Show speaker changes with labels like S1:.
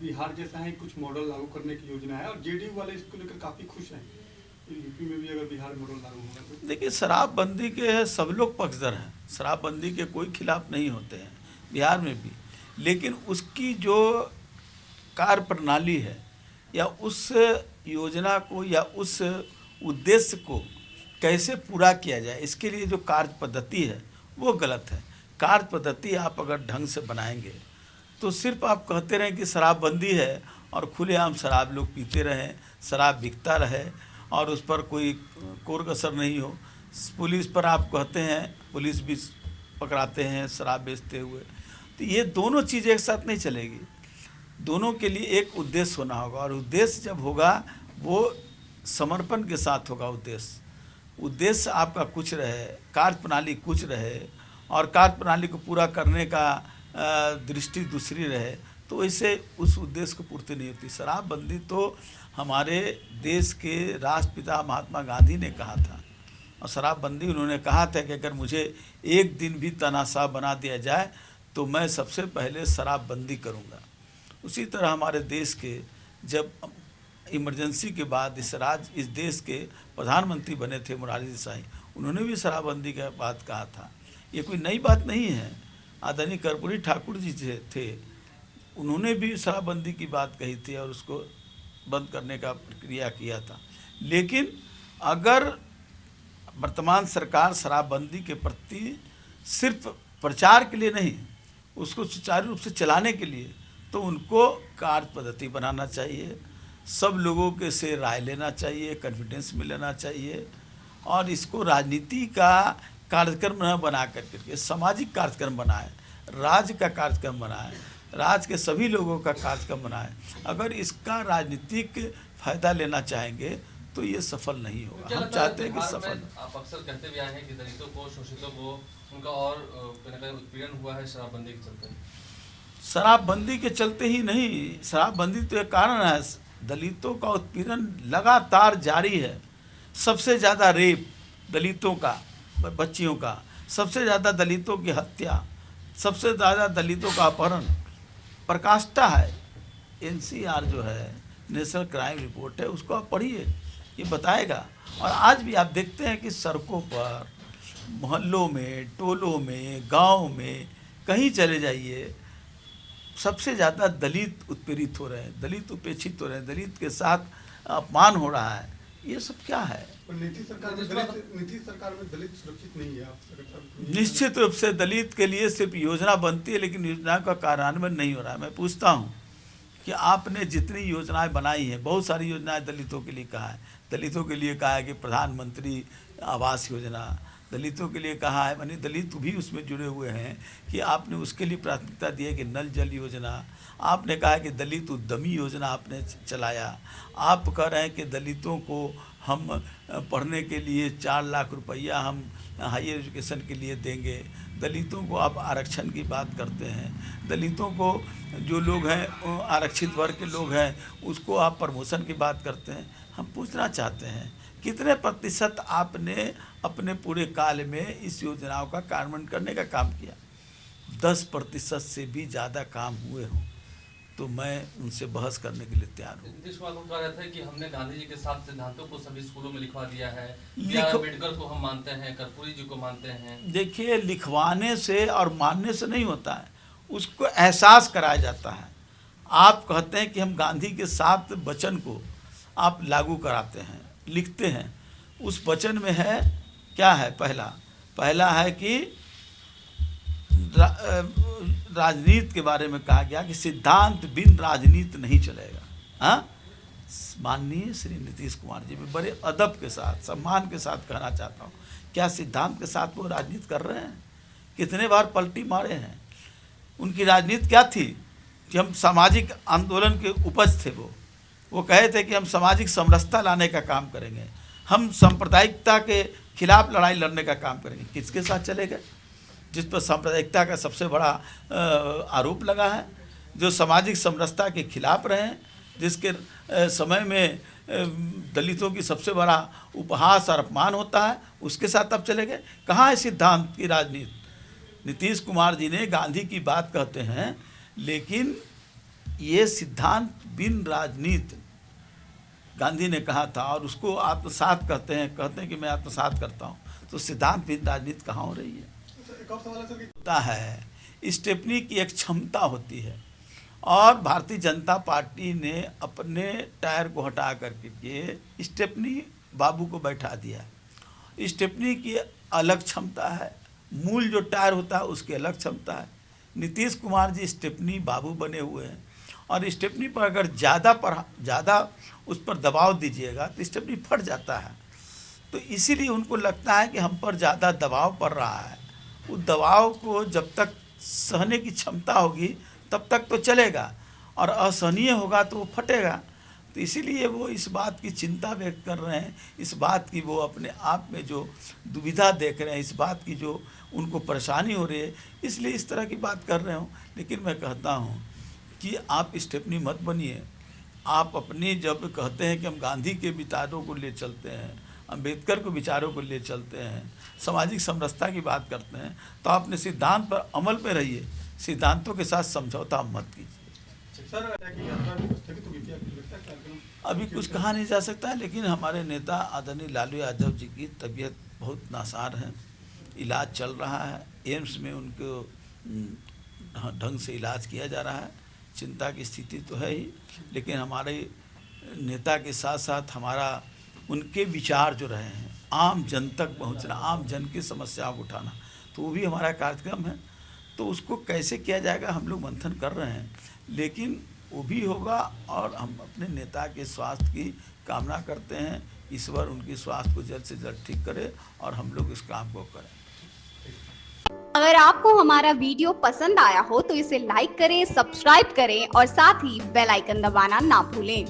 S1: बिहार जैसा है कुछ मॉडल लागू करने की योजना है और जेडीयू वाले इसको लेकर काफ़ी खुश हैं। यूपी में भी अगर बिहार मॉडल लागू होगा तो
S2: देखिए, शराबबंदी के सब लोग पक्षधर हैं, शराबबंदी के कोई खिलाफ नहीं होते हैं बिहार में भी, लेकिन उसकी जो कार्य प्रणाली है या उस योजना को या उस उद्देश्य को कैसे पूरा किया जाए, इसके लिए जो कार्य पद्धति है वो गलत है। कार्य पद्धति आप अगर ढंग से बनाएंगे तो सिर्फ आप कहते रहें कि शराबबंदी है और खुलेआम शराब लोग पीते रहें, शराब बिकता रहे और उस पर कोई कोर कसर नहीं हो। पुलिस पर आप कहते हैं, पुलिस भी पकड़ाते हैं शराब बेचते हुए, तो ये दोनों चीज़ एक साथ नहीं चलेगी। दोनों के लिए एक उद्देश्य होना होगा और उद्देश्य जब होगा वो समर्पण के साथ होगा। उद्देश्य आपका कुछ रहे, कार्य प्रणाली कुछ रहे और कार्य प्रणाली को पूरा करने का दृष्टि दूसरी रहे, तो इससे उस उद्देश्य को पूर्ति नहीं होती। शराबबंदी तो हमारे देश के राष्ट्रपिता महात्मा गांधी ने कहा था और शराबबंदी उन्होंने कहा था कि अगर मुझे एक दिन भी तानाशाह बना दिया जाए तो मैं सबसे पहले शराबबंदी करूंगा। उसी तरह हमारे देश के जब इमरजेंसी के बाद इस देश के प्रधानमंत्री बने थे मोरारजी देसाई, उन्होंने भी शराबबंदी की बात कहा था। ये कोई नई बात नहीं है। आदरणीय कर्पूरी ठाकुर जी थे, उन्होंने भी शराबबंदी की बात कही थी और उसको बंद करने का प्रक्रिया किया था। लेकिन अगर वर्तमान सरकार शराबबंदी के प्रति सिर्फ प्रचार के लिए नहीं, उसको सुचारू रूप से चलाने के लिए, तो उनको कार्य पद्धति बनाना चाहिए, सब लोगों के से राय लेना चाहिए, कॉन्फिडेंस में लेना चाहिए और इसको राजनीति का कार्यक्रम न बना करके सामाजिक कार्यक्रम बनाए, राज्य का कार्यक्रम बनाए, राज्य के सभी लोगों का कार्यक्रम बनाए। अगर इसका राजनीतिक फायदा लेना चाहेंगे तो ये सफल नहीं होगा। हम चाहते हैं कि सफल।
S3: आप अक्सर कहते भी आए हैं कि दलितों को, शोषितों को उनका और उत्पीड़न हुआ है शराबबंदी के चलते।
S2: शराबबंदी के चलते ही नहीं, शराबबंदी तो एक कारण है। दलितों का उत्पीड़न लगातार जारी है। सबसे ज़्यादा रेप दलितों का, बच्चियों का, सबसे ज़्यादा दलितों की हत्या, सबसे ज़्यादा दलितों का अपहरण प्रकाष्ठा है। NCR जो है, नेशनल क्राइम रिपोर्ट है, उसको आप पढ़िए, ये बताएगा। और आज भी आप देखते हैं कि सड़कों पर, मोहल्लों में, टोलों में, गांव में, कहीं चले जाइए, सबसे ज़्यादा दलित उत्पीड़ित हो रहे हैं, दलित उपेक्षित हो रहे हैं, दलित के साथ अपमान हो रहा है। ये सब क्या है?
S1: नीतीश सरकार में दलित सुरक्षित नहीं है। आप
S2: निश्चित रूप से दलित के लिए सिर्फ योजना बनती है लेकिन योजना का कार्यान्वयन नहीं हो रहा है। मैं पूछता हूँ कि आपने जितनी योजनाएं बनाई हैं, बहुत सारी योजनाएं दलितों के लिए कहा है। दलितों के लिए कहा है कि प्रधानमंत्री आवास योजना, दलितों के लिए कहा है, मानी दलित भी उसमें जुड़े हुए हैं कि आपने उसके लिए प्राथमिकता दी है कि नल जल योजना। आपने कहा है कि दलित उद्यमी योजना आपने चलाया। आप कह रहे हैं कि दलितों को हम पढ़ने के लिए 4 लाख रुपया हम हायर एजुकेशन के लिए देंगे। दलितों को आप आरक्षण की बात करते हैं। दलितों को जो लोग हैं आरक्षित वर्ग के लोग हैं उसको आप प्रमोशन की बात करते हैं। हम पूछना चाहते हैं कितने प्रतिशत आपने अपने पूरे काल में इस योजनाओं का कार्यान्वयन करने का काम किया? 10% से भी ज़्यादा काम हुए हों तो मैं उनसे बहस करने के लिए तैयार हूँ।
S3: नीतीश कुमार को कहा जाता है कि हमने गांधी जी के 7 सिद्धांतों को सभी स्कूलों में लिखवा दिया है। अम्बेडकर को हम मानते हैं, कर्पूरी जी को मानते हैं।
S2: देखिए, लिखवाने से और मानने से नहीं होता है, उसको एहसास कराया जाता है। आप कहते हैं कि हम गांधी के 7 वचन को आप लागू कराते हैं, लिखते हैं। उस वचन में है क्या है? पहला है कि राजनीति के बारे में कहा गया कि सिद्धांत बिन राजनीति नहीं चलेगा। हाँ, माननीय श्री नीतीश कुमार जी, मैं बड़े अदब के साथ, सम्मान के साथ कहना चाहता हूँ, क्या सिद्धांत के साथ वो राजनीति कर रहे हैं? कितने बार पलटी मारे हैं। उनकी राजनीति क्या थी कि हम सामाजिक आंदोलन के उपज थे। वो कहे थे कि हम सामाजिक समरसता लाने का काम करेंगे, हम सांप्रदायिकता के खिलाफ लड़ाई लड़ने का काम करेंगे। किसके साथ चले गए? जिस पर सांप्रदायिकता का सबसे बड़ा आरोप लगा है, जो सामाजिक समरसता के खिलाफ रहे हैं, जिसके समय में दलितों की सबसे बड़ा उपहास और अपमान होता है, उसके साथ अब चले गए। कहाँ है सिद्धांत की राजनीति? नीतीश कुमार जी ने गांधी की बात कहते हैं, लेकिन ये सिद्धांत बिन राजनीति गांधी ने कहा था, और उसको आत्मसात कहते हैं कि मैं आत्मसात करता हूँ। तो सिद्धांत बिन राजनीति कहाँ हो रही है?
S1: एक और सवाल है सर कि
S2: होता है स्टेपनी की एक क्षमता होती है, और भारतीय जनता पार्टी ने अपने टायर को हटा करके स्टेपनी बाबू को बैठा दिया। स्टेपनी की अलग क्षमता है, मूल जो टायर होता है उसकी अलग क्षमता है। नीतीश कुमार जी स्टेपनी बाबू बने हुए हैं, और स्टेपनी पर अगर ज़्यादा उस पर दबाव दीजिएगा तो स्टेपनी फट जाता है। तो इसीलिए उनको लगता है कि हम पर ज़्यादा दबाव पड़ रहा है। उस दबाव को जब तक सहने की क्षमता होगी तब तक तो चलेगा, और असहनीय होगा तो वो फटेगा। तो इसीलिए वो इस बात की चिंता व्यक्त कर रहे हैं, इस बात की वो अपने आप में जो दुविधा देख रहे हैं, इस बात की जो उनको परेशानी हो रही है, इसलिए इस तरह की बात कर रहे हो। लेकिन मैं कहता हूँ कि आप स्टेपनी मत बनिए। आप अपनी जब कहते हैं कि हम गांधी के विचारों को ले चलते हैं, अम्बेडकर को विचारों को ले चलते हैं, सामाजिक समरसता की बात करते हैं, तो आप अपने सिद्धांत पर अमल में रहिए, सिद्धांतों के साथ समझौता मत कीजिए।
S1: सर की यात्रा भी स्थगित होगी क्या? आपको लगता है कार्यक्रम
S2: अभी कुछ कहा नहीं जा सकता है, लेकिन हमारे नेता आदरणीय लालू यादव जी की तबीयत बहुत नासार है, इलाज चल रहा है, एम्स में उनको ढंग से इलाज किया जा रहा है। चिंता की स्थिति तो है ही, लेकिन हमारे नेता के साथ साथ हमारा उनके विचार जो रहे हैं, आम जन तक पहुंचना, आम जन की समस्याओं को उठाना, तो वो भी हमारा कार्यक्रम है। तो उसको कैसे किया जाएगा हम लोग मंथन कर रहे हैं, लेकिन वो भी होगा। और हम अपने नेता के स्वास्थ्य की कामना करते हैं, ईश्वर उनकी स्वास्थ्य को जल्द से जल्द ठीक करे और हम लोग इस काम को करें।
S4: अगर आपको हमारा वीडियो पसंद आया हो तो इसे लाइक करें, सब्सक्राइब करें और साथ ही बेल आइकन दबाना ना भूलें।